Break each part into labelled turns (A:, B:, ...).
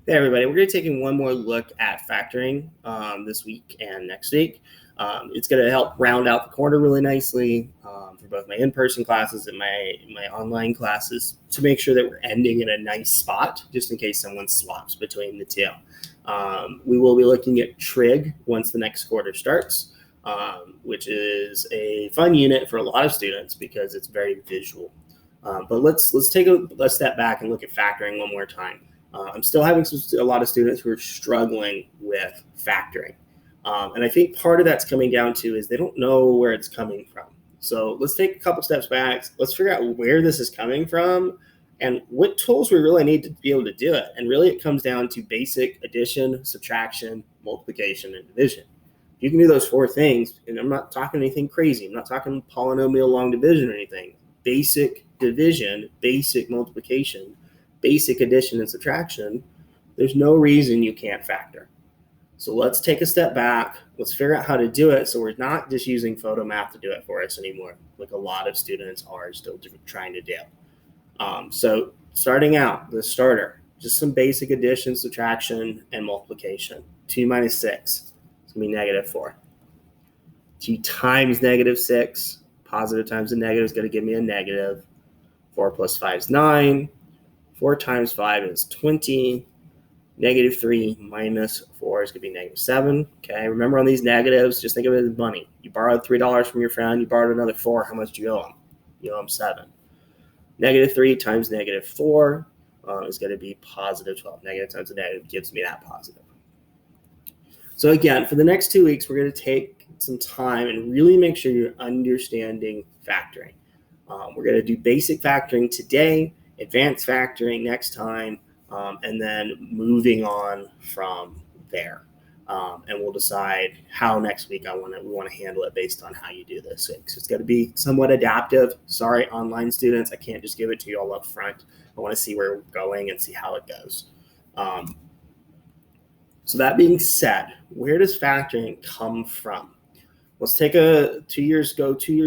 A: Hey everybody, we're going to be taking one more look at factoring this week and next week. It's going to help round out the corner really nicely for both my in-person classes and my online classes to make sure that we're ending in a nice spot just in case someone swaps between the two. We will be looking at trig once the next quarter starts, which is a fun unit for a lot of students because it's very visual. But let's take a step back and look at factoring one more time. I'm still having a lot of students who are struggling with factoring. And I think part of that's coming down to is they don't know where it's coming from. So let's take a couple steps back. Let's figure out where this is coming from and what tools we really need to be able to do it. And really it comes down to basic addition, subtraction, multiplication, and division. If you can do those four things, and I'm not talking anything crazy. I'm not talking polynomial long division or anything. Basic division, basic multiplication, basic addition and subtraction, there's no reason you can't factor. So let's take a step back. Let's figure out how to do it so we're not just using photo math to do it for us anymore, like a lot of students are still trying to do. So starting out, the starter, just some basic addition, subtraction, and multiplication. 2 minus 6 is going to be -4. 2 times -6, positive times a negative is going to give me a negative. 4 plus 5 is 9. 4 times 5 is 20. -3 minus 4 is going to be -7. Okay, remember on these negatives, just think of it as money. You borrowed $3 from your friend, you borrowed another 4. How much do you owe him? You owe him 7. -3 times -4 is going to be positive 12. Negative times a negative gives me that positive. So again, for the next 2 weeks, we're going to take some time and really make sure you're understanding factoring. We're going to do basic factoring today, advanced factoring next time, and then moving on from there. And we'll decide how next week we want to handle it based on how you do this. So it's got to be somewhat adaptive. Sorry, online students, I can't just give it to you all up front. I want to see where we're going and see how it goes. So that being said, where does factoring come from? Let's take 2 years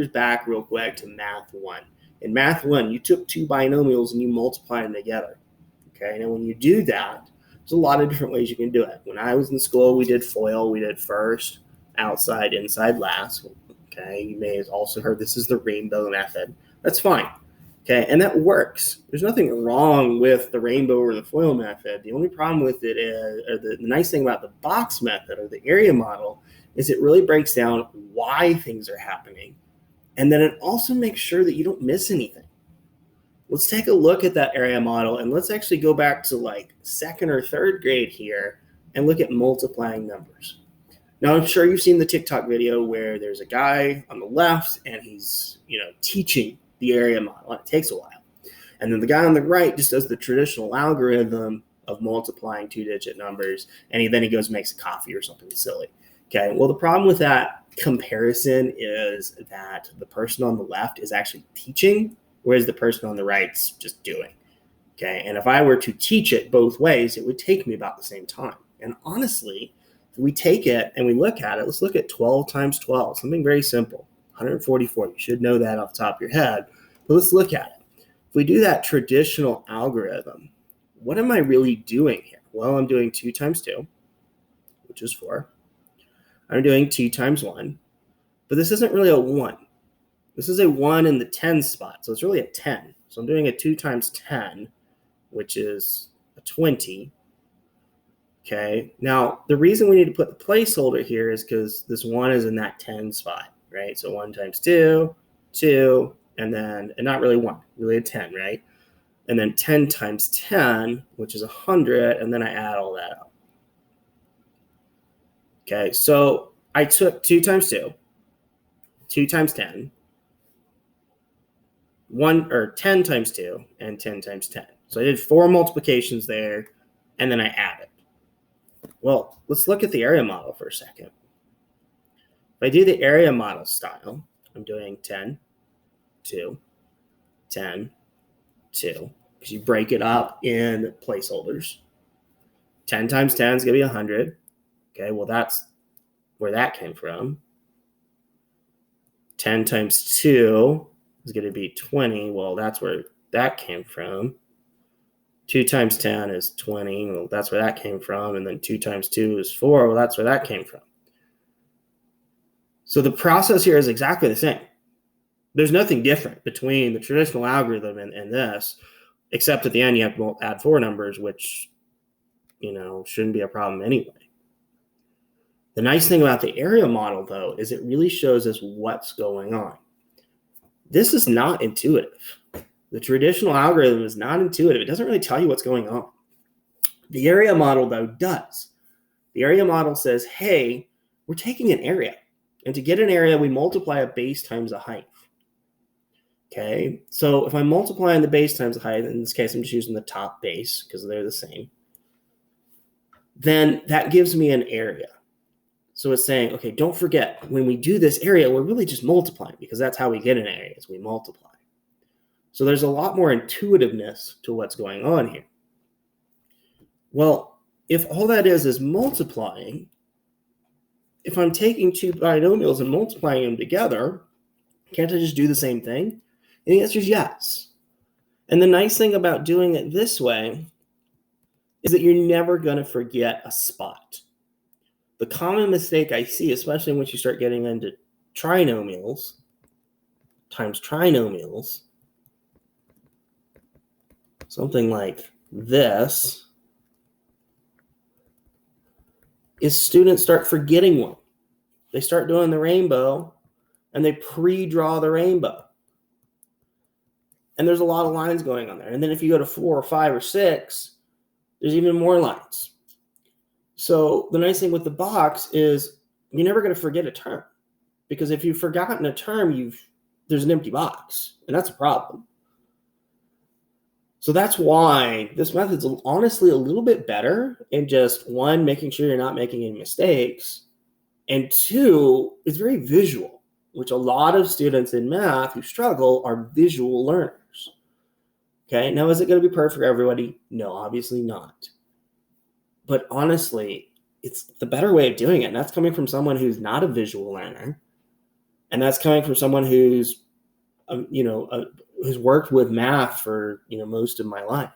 A: back real quick to Math 1. In Math 1, you took two binomials and you multiplied them together. Okay, and when you do that, there's a lot of different ways you can do it. When I was in school, we did FOIL. We did first, outside, inside, last. Okay, you may have also heard this is the rainbow method. That's fine. Okay, and that works. There's nothing wrong with the rainbow or the FOIL method. The only problem with it is, or the nice thing about the box method or the area model is it really breaks down why things are happening. And then it also makes sure that you don't miss anything. Let's take a look at that area model and let's actually go back to like second or third grade here and look at multiplying numbers. Now, I'm sure you've seen the TikTok video where there's a guy on the left and he's, teaching the area model. It takes a while. And then the guy on the right just does the traditional algorithm of multiplying two-digit numbers, and then he goes and makes a coffee or something silly. Okay, well, the problem with that comparison is that the person on the left is actually teaching, whereas the person on the right's just doing. Okay, and if I were to teach it both ways, it would take me about the same time. And honestly, if we take it and we look at it, let's look at 12 times 12, something very simple, 144. You should know that off the top of your head, but let's look at it. If we do that traditional algorithm, what am I really doing here? Well, I'm doing 2 times 2, which is 4. I'm doing 2 times 1, but this isn't really a 1. This is a 1 in the 10 spot, so it's really a 10. So I'm doing a 2 times 10, which is a 20. Okay, now the reason we need to put the placeholder here is because this 1 is in that 10 spot, right? So 1 times 2, 2, and not really 1, really a 10, right? And then 10 times 10, which is 100, and then I add all that up. Okay, so I took 2 times 2, 2 times 10, 10 times 2, and 10 times 10. So I did 4 multiplications there, and then I added. Well, let's look at the area model for a second. If I do the area model style, I'm doing 10, 2, 10, 2, because you break it up in placeholders. 10 times 10 is going to be 100. Okay, well, that's where that came from. 10 times 2 is going to be 20. Well, that's where that came from. 2 times 10 is 20. Well, that's where that came from. And then 2 times 2 is 4. Well, that's where that came from. So the process here is exactly the same. There's nothing different between the traditional algorithm and this, except at the end you have to add 4 numbers, which, shouldn't be a problem anyway. The nice thing about the area model, though, is it really shows us what's going on. This is not intuitive. The traditional algorithm is not intuitive. It doesn't really tell you what's going on. The area model, though, does. The area model says, hey, we're taking an area. And to get an area, we multiply a base times a height. Okay, so if I'm multiplying the base times the height, in this case, I'm just using the top base because they're the same, then that gives me an area. So it's saying, okay, don't forget, when we do this area, we're really just multiplying because that's how we get an area, is we multiply. So there's a lot more intuitiveness to what's going on here. Well, if all that is multiplying, if I'm taking 2 binomials and multiplying them together, can't I just do the same thing? And the answer is yes. And the nice thing about doing it this way is that you're never going to forget a spot. The common mistake I see, especially once you start getting into trinomials times trinomials, something like this, is students start forgetting one. They start doing the rainbow and they pre-draw the rainbow. And there's a lot of lines going on there. And then if you go to 4 or 5 or 6, there's even more lines. So the nice thing with the box is you're never going to forget a term. Because if you've forgotten a term, there's an empty box. And that's a problem. So that's why this method's honestly a little bit better in just, 1, making sure you're not making any mistakes. And 2, it's very visual, which a lot of students in math who struggle are visual learners. Okay, now is it going to be perfect for everybody? No, obviously not. But honestly, it's the better way of doing it. And that's coming from someone who's not a visual learner. And that's coming from someone who's, who's worked with math for, most of my life.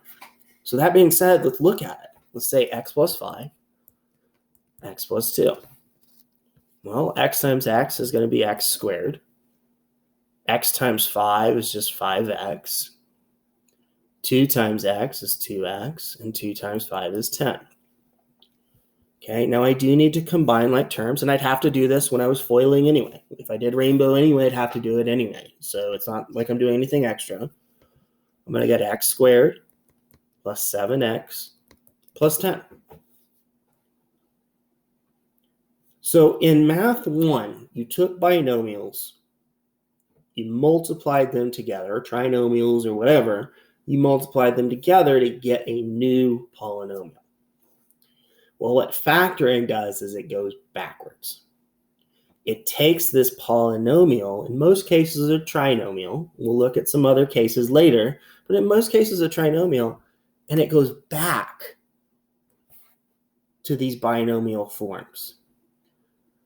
A: So that being said, let's look at it. Let's say x plus 5, x plus 2. Well, x times x is going to be x squared. X times 5 is just 5x. 2 times x is 2x. And 2 times 5 is 10. Okay, now I do need to combine like terms, and I'd have to do this when I was foiling anyway. If I did rainbow anyway, I'd have to do it anyway. So it's not like I'm doing anything extra. I'm going to get x squared plus 7x plus 10. So in math 1, you took binomials, you multiplied them together, trinomials or whatever, you multiplied them together to get a new polynomial. Well, what factoring does is it goes backwards. It takes this polynomial, in most cases a trinomial, we'll look at some other cases later, but in most cases a trinomial, and it goes back to these binomial forms.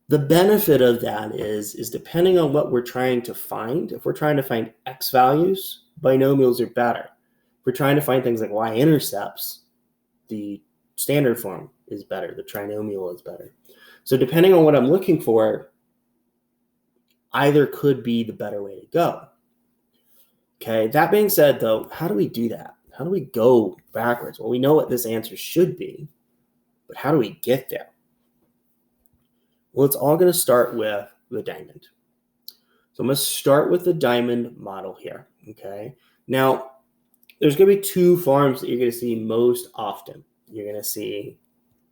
A: The benefit of that is depending on what we're trying to find, if we're trying to find x values, binomials are better. If we're trying to find things like y-intercepts, the standard form is better. The trinomial is better. So depending on what I'm looking for, either could be the better way to go. Okay, that being said, though, how do we do that? How do we go backwards? Well, we know what this answer should be, but how do we get there? Well, it's all going to start with the diamond. So I'm going to start with the diamond model here, okay? Now, there's going to be 2 forms that you're going to see most often. You're going to see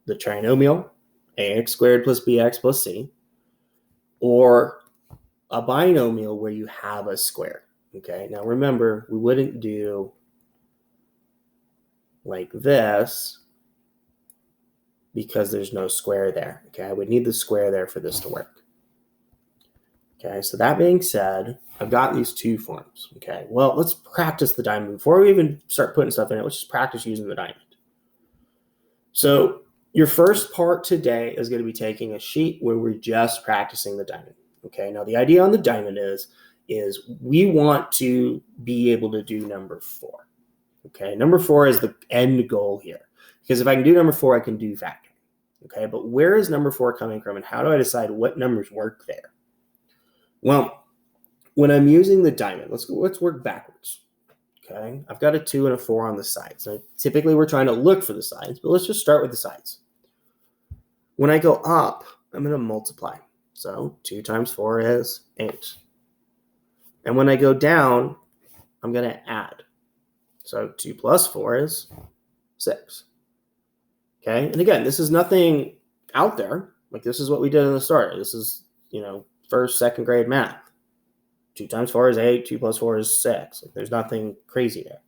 A: the trinomial, ax squared plus bx plus c, or a binomial where you have a square, okay? Now, remember, we wouldn't do like this because there's no square there, okay? I would need the square there for this to work. Okay, so that being said, I've got these 2 forms, okay? Well, let's practice the diamond. Before we even start putting stuff in it, let's just practice using the diamond. So your first part today is going to be taking a sheet where we're just practicing the diamond, okay? Now, the idea on the diamond is we want to be able to do number 4. Okay, number 4 is the end goal here. Because if I can do number 4, I can do factoring. Okay, but where is number 4 coming from, and how do I decide what numbers work there? Well, when I'm using the diamond, let's work backwards. Okay, I've got a 2 and a 4 on the sides. Now, typically, we're trying to look for the sides, but let's just start with the sides. When I go up, I'm going to multiply. So 2 times 4 is 8. And when I go down, I'm going to add. So 2 plus 4 is 6. Okay, and again, this is nothing out there. Like, this is what we did in the start. This is, first, second grade math. 2 times 4 is 8. 2 plus 4 is 6. Like, there's nothing crazy there.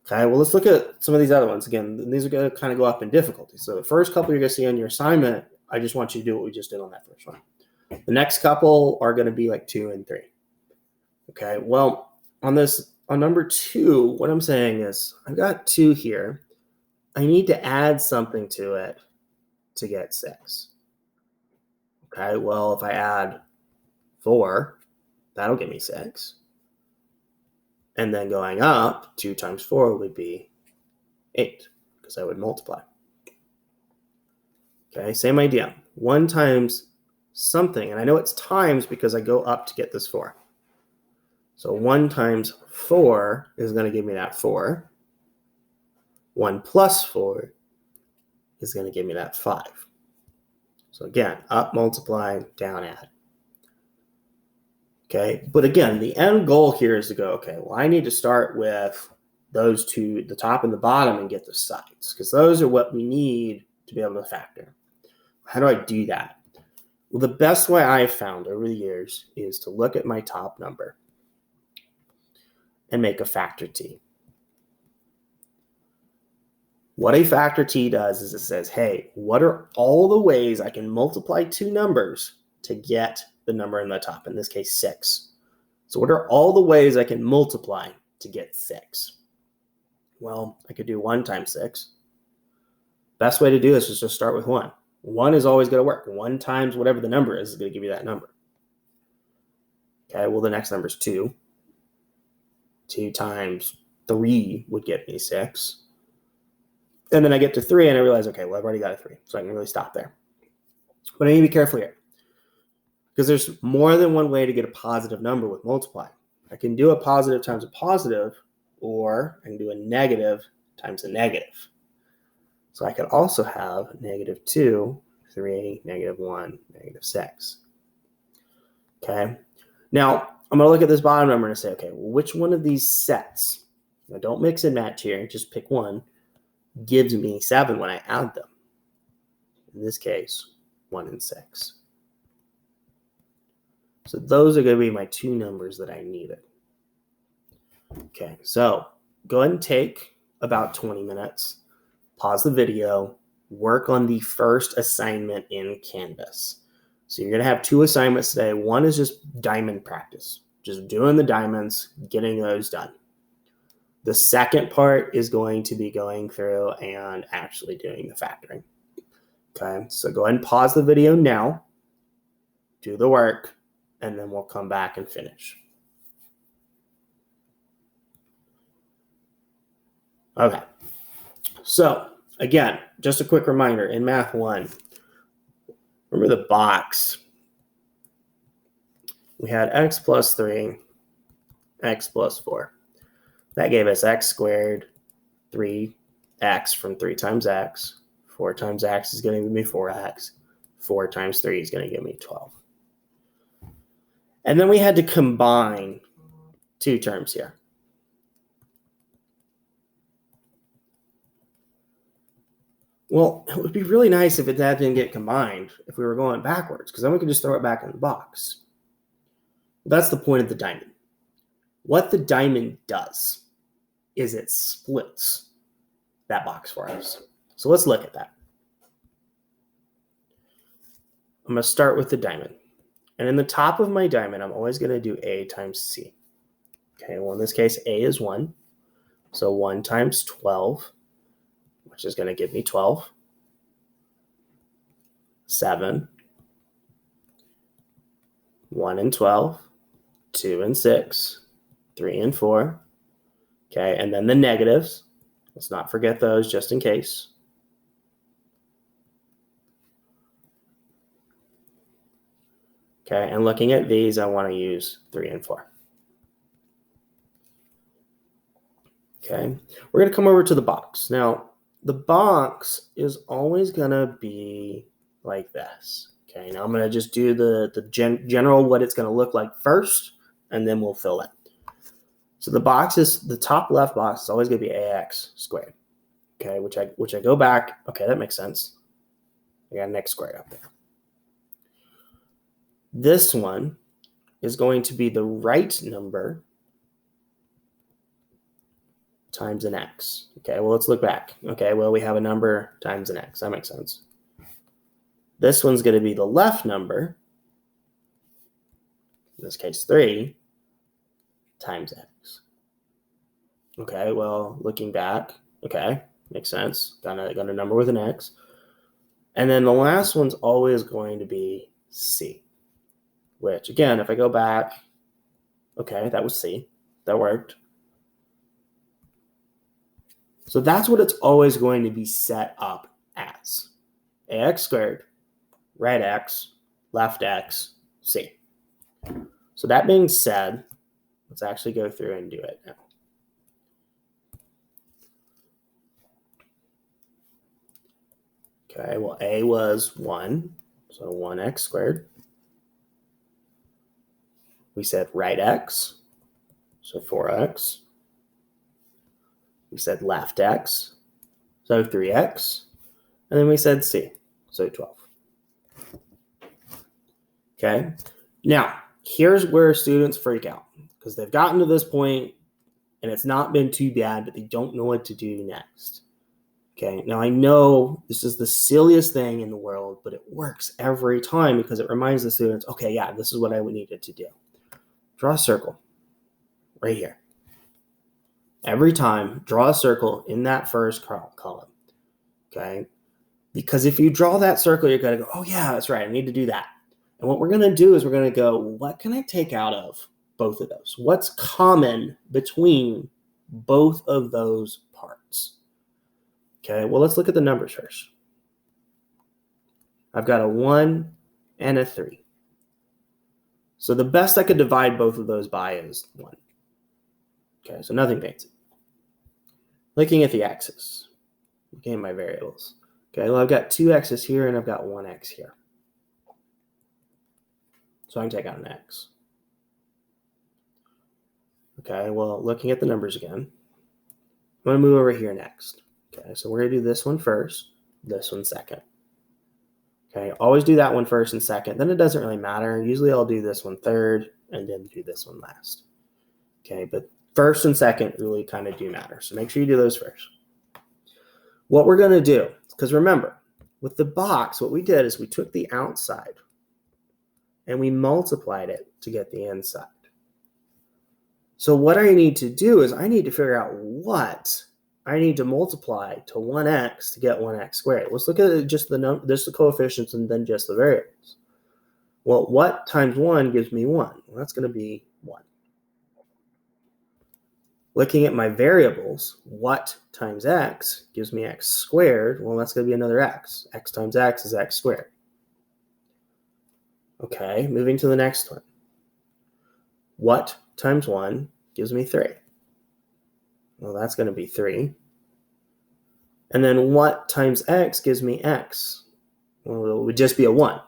A: Okay, well, let's look at some of these other ones. Again, these are going to kind of go up in difficulty. So the first couple you're going to see on your assignment, I just want you to do what we just did on that first one. The next couple are going to be like 2 and 3. Okay, well, on number 2, what I'm saying is I've got 2 here. I need to add something to it to get 6. Okay, well, if I add 4, that'll give me 6. And then going up, 2 times 4 would be 8, because I would multiply. Okay, same idea. 1 times something, and I know it's times because I go up to get this 4. So 1 times 4 is going to give me that 4. 1 plus 4 is going to give me that 5. So again, up, multiply, down, add. Okay, but again, the end goal here is to go, okay, well, I need to start with those two, the top and the bottom, and get the sides, because those are what we need to be able to factor. How do I do that? Well, the best way I've found over the years is to look at my top number and make a factor T. What a factor T does is it says, hey, what are all the ways I can multiply 2 numbers to get the number in the top, in this case 6. So what are all the ways I can multiply to get 6? Well, I could do 1 times 6. Best way to do this is just start with 1. 1 is always going to work. 1 times whatever the number is going to give you that number. Okay, well, the next number is 2. 2 times 3 would get me 6. And then I get to 3 and I realize, okay, well, I've already got a 3. So I can really stop there. But I need to be careful here, because there's more than one way to get a positive number with multiplying. I can do a positive times a positive, or I can do a negative times a negative. So I could also have -2, 3, -1, -6. Okay. Now, I'm going to look at this bottom number and say, okay, well, which one of these sets, now don't mix and match here, just pick one, gives me 7 when I add them? In this case, 1 and 6. So those are going to be my 2 numbers that I needed. Okay, so go ahead and take about 20 minutes, pause the video, work on the first assignment in Canvas. So you're going to have 2 assignments today. One is just diamond practice, just doing the diamonds, getting those done. The second part is going to be going through and actually doing the factoring. Okay, so go ahead and pause the video now, do the work, and then we'll come back and finish. Okay, so again, just a quick reminder, in Math 1, remember the box. We had x plus 3, x plus 4. That gave us x squared, 3x from 3 times x. 4 times x is going to give me 4x. 4 times 3 is going to give me 12. And then we had to combine 2 terms here. Well, it would be really nice if that didn't get combined if we were going backwards, because then we could just throw it back in the box. That's the point of the diamond. What the diamond does is it splits that box for us. So let's look at that. I'm going to start with the diamond. And in the top of my diamond, I'm always going to do A times C. Okay, well, in this case, A is 1. So 1 times 12, which is going to give me 12. 7. 1 and 12. 2 and 6. 3 and 4. Okay, and then the negatives. Let's not forget those just in case. Okay, and looking at these, I want to use 3 and 4. Okay, we're going to come over to the box. Now, the box is always going to be like this. Okay, now I'm going to just do the general what it's going to look like first, and then we'll fill in. So the box is, the top left box is always going to be ax squared. Okay, which I go back. Okay, that makes sense. I got an x squared up there. This one is going to be the right number times an x. Okay, well, let's look back. Okay, well, we have a number times an x. That makes sense. This one's going to be the left number, in this case 3, times x. Okay, well, looking back, okay, makes sense. Got a number with an x. And then the last one's always going to be c, which, again, if I go back, okay, that was c. That worked. So that's what it's always going to be set up as. Ax squared, right x, left x, c. So that being said, let's actually go through and do it now. Okay, well, a was 1, so 1x squared. We said right x, so 4x. We said left x, so 3x. And then we said c, so 12. Okay, now here's where students freak out because they've gotten to this point and it's not been too bad, but they don't know what to do next. Okay, now I know this is the silliest thing in the world, but it works every time because it reminds the students, okay, yeah, this is what I needed to do. Draw a circle right here. Every time, draw a circle in that first column. Okay, because if you draw that circle, you're going to go, oh, yeah, that's right, I need to do that. And what we're going to do is we're going to go, what can I take out of both of those? What's common between both of those parts? Okay, well, let's look at the numbers first. I've got a 1 and a 3. So the best I could divide both of those by is 1. Okay, so nothing fancy. Looking at the x's, looking at my variables. Okay, well, I've got 2 x's here and I've got 1 x here. So I can take out an x. Okay, well, looking at the numbers again, I'm going to move over here next. Okay, so we're going to do this one first, this one second. Okay, always do that one first and second. Then it doesn't really matter. Usually I'll do this one third and then do this one last. Okay, but first and second really kind of do matter. So make sure you do those first. What we're going to do, because remember, with the box, what we did is we took the outside and we multiplied it to get the inside. So what I need to do is I need to figure out what I need to multiply to 1x to get 1x squared. Let's look at just the coefficients and then just the variables. Well, what times 1 gives me 1? Well, that's going to be 1. Looking at my variables, what times x gives me x squared? Well, that's going to be another x. X times x is x squared. Okay, moving to the next one. What times 1 gives me 3? Well, that's going to be 3. And then what times x gives me x? Well, it would just be a 1.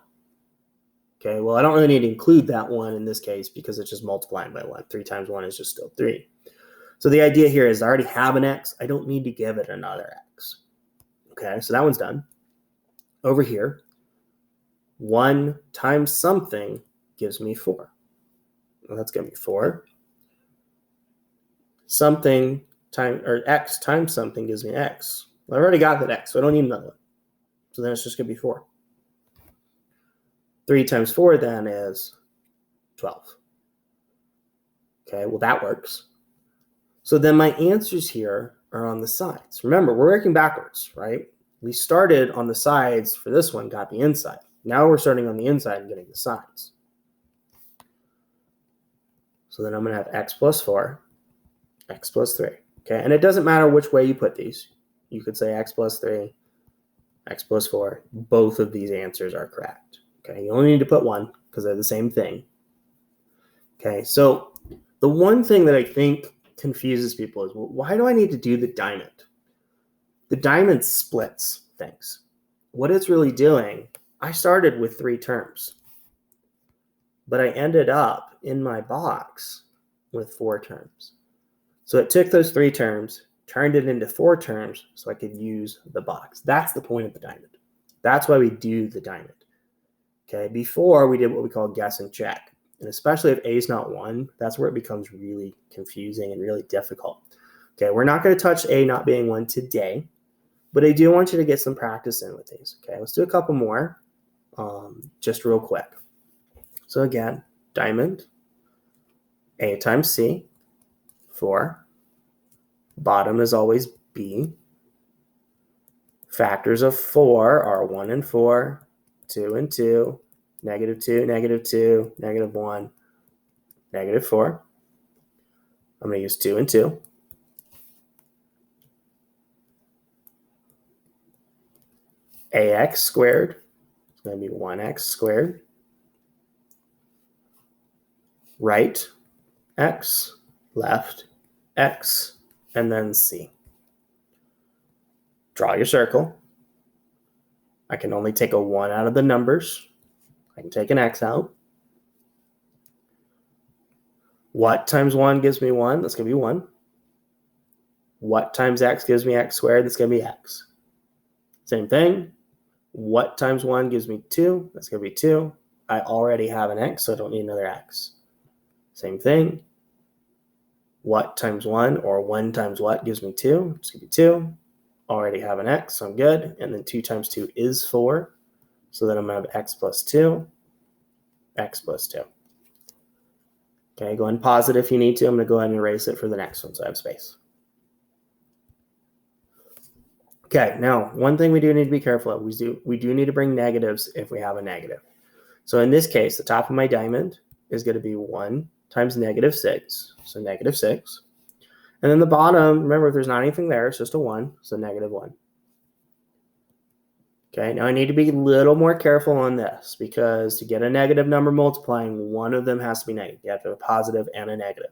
A: Okay, well, I don't really need to include that 1 in this case because it's just multiplying by 1. 3 times 1 is just still 3. So the idea here is I already have an x. I don't need to give it another x. Okay, so that one's done. Over here, 1 times something gives me 4. Well, that's going to be 4. Something times, or x times something gives me x. Well, I've already got that x, so I don't need another one. So then it's just going to be 4. 3 times 4 then is 12. Okay, well, that works. So then my answers here are on the sides. Remember, we're working backwards, right? We started on the sides for this one, got the inside. Now we're starting on the inside and getting the sides. So then I'm going to have x plus 4, x plus 3. Okay, and it doesn't matter which way you put these. You could say x plus 3, x plus 4. Both of these answers are correct. Okay, you only need to put one because they're the same thing. Okay, so the one thing that I think confuses people is, well, why do I need to do the diamond? The diamond splits things. What it's really doing, I started with 3 terms, but I ended up in my box with 4 terms. So it took those 3 terms, turned it into 4 terms so I could use the box. That's the point of the diamond. That's why we do the diamond. Okay, before we did what we call guess and check. And especially if A is not 1, that's where it becomes really confusing and really difficult. Okay, we're not going to touch A not being 1 today, but I do want you to get some practice in with these. Okay, let's do a couple more just real quick. So again, diamond, A times C, 4. Bottom is always B. Factors of 4 are 1 and 4, 2 and 2, negative 2, negative 2, negative 1, negative 4. I'm going to use 2 and 2. AX squared is going to be 1x squared. Right x, left x, and then C. Draw your circle. I can only take a 1 out of the numbers. I can take an x out. What times 1 gives me 1? That's going to be 1. What times x gives me x squared? That's going to be x. Same thing. What times 1 gives me 2? That's going to be 2. I already have an x, so I don't need another x. Same thing. What times 1 or 1 times what gives me 2? It's going to be 2. Already have an x, so I'm good. And then 2 times 2 is 4. So then I'm going to have x plus 2, x plus 2. Okay, go ahead and pause it if you need to. I'm going to go ahead and erase it for the next one so I have space. Okay, now one thing we do need to be careful of, we do need to bring negatives if we have a negative. So in this case, the top of my diamond is going to be 1 times negative 6, so negative 6. And then the bottom, remember, if there's not anything there, it's just a 1, so negative 1. Okay, now I need to be a little more careful on this because to get a negative number multiplying, one of them has to be negative. You have to have a positive and a negative.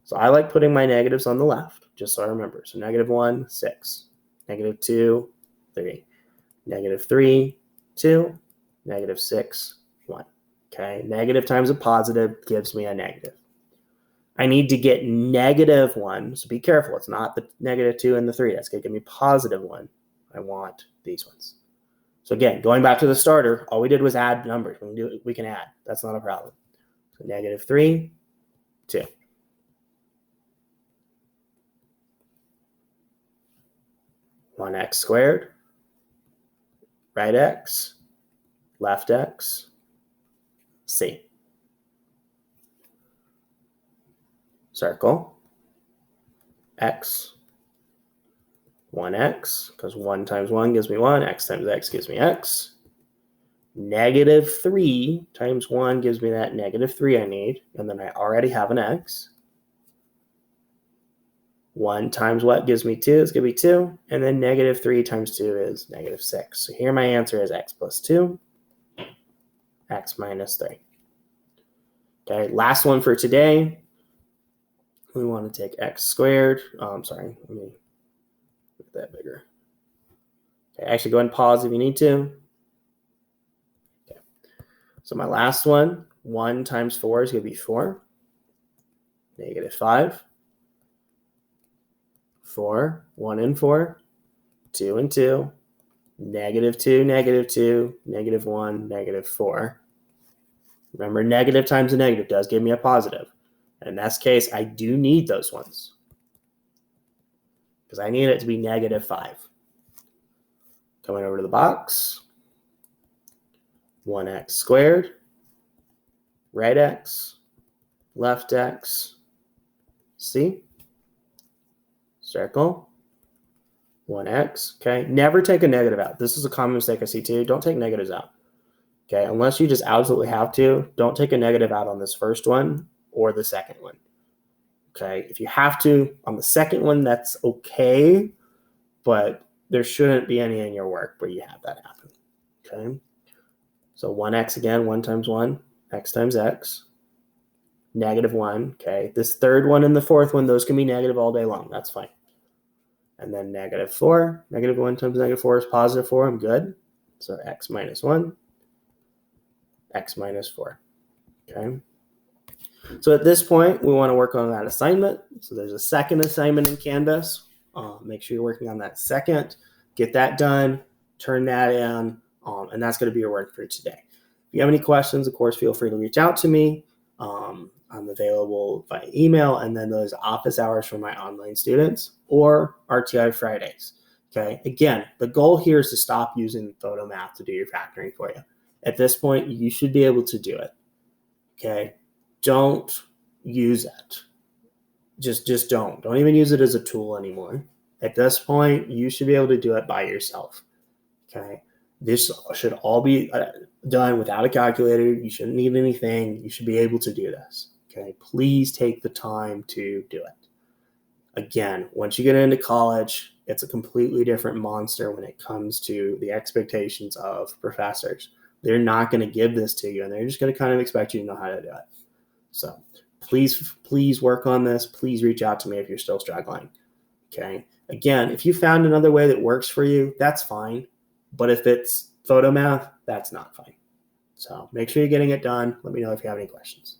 A: So I like putting my negatives on the left, just so I remember. So negative 1, 6. Negative 2, 3. Negative 3, 2. Negative 6, 1. Okay, negative times a positive gives me a negative. I need to get negative 1, so be careful. It's not the negative 2 and the 3. That's going to give me positive 1. I want these ones. So again, going back to the starter, all we did was add numbers. We can add. That's not a problem. So negative 3, 2. One x squared, right x, left x, C. Circle, x, 1x, because 1 times 1 gives me 1, x times x gives me x. Negative 3 times 1 gives me that negative 3 I need, and then I already have an x. 1 times what gives me 2 is going to be 2, and then negative 3 times 2 is negative 6. So here my answer is x plus 2, x minus 3. Okay, last one for today. We want to take x squared. Sorry, let me make that bigger. Okay, actually go ahead and pause if you need to. Okay, so my last one, 1 times 4 is going to be 4. Negative 5. 4, 1 and 4, 2 and 2, negative 2, negative 2, negative 1, negative 4. Remember, negative times a negative does give me a positive. In this case, I do need those ones because I need it to be negative 5. Coming over to the box, 1x squared, right x, left x, C. Circle, 1x, okay? Never take a negative out. This is a common mistake I see too. Don't take negatives out, okay? Unless you just absolutely have to, don't take a negative out on this first one or the second one, Okay, if you have to, on the second one, that's okay, but there shouldn't be any in your work where you have that happen. Okay, so 1x again, 1 times 1, x times x, -1. Okay, this third one and the fourth one, those can be negative all day long. That's fine. And then -4, -1 times -4 is +4. I'm good. So x minus 1, x minus 4. Okay. So at this point, we want to work on that assignment. So there's a second assignment in Canvas. Make sure you're working on that second. Get that done. Turn that in. And that's going to be your work for today. If you have any questions, of course, feel free to reach out to me. I'm available via email, and then those office hours for my online students or RTI Fridays. Okay. Again, the goal here is to stop using PhotoMath to do your factoring for you. At this point, you should be able to do it. Okay. Don't use it. Just don't. Don't even use it as a tool anymore. At this point, you should be able to do it by yourself. Okay. This should all be done without a calculator. You shouldn't need anything. You should be able to do this. Okay. Please take the time to do it. Again, once you get into college, it's a completely different monster when it comes to the expectations of professors. They're not going to give this to you, and they're just going to kind of expect you to know how to do it. So please work on this. Please reach out to me if you're still struggling. Okay. Again, if you found another way that works for you, that's fine. But if it's PhotoMath, that's not fine. So make sure you're getting it done. Let me know if you have any questions.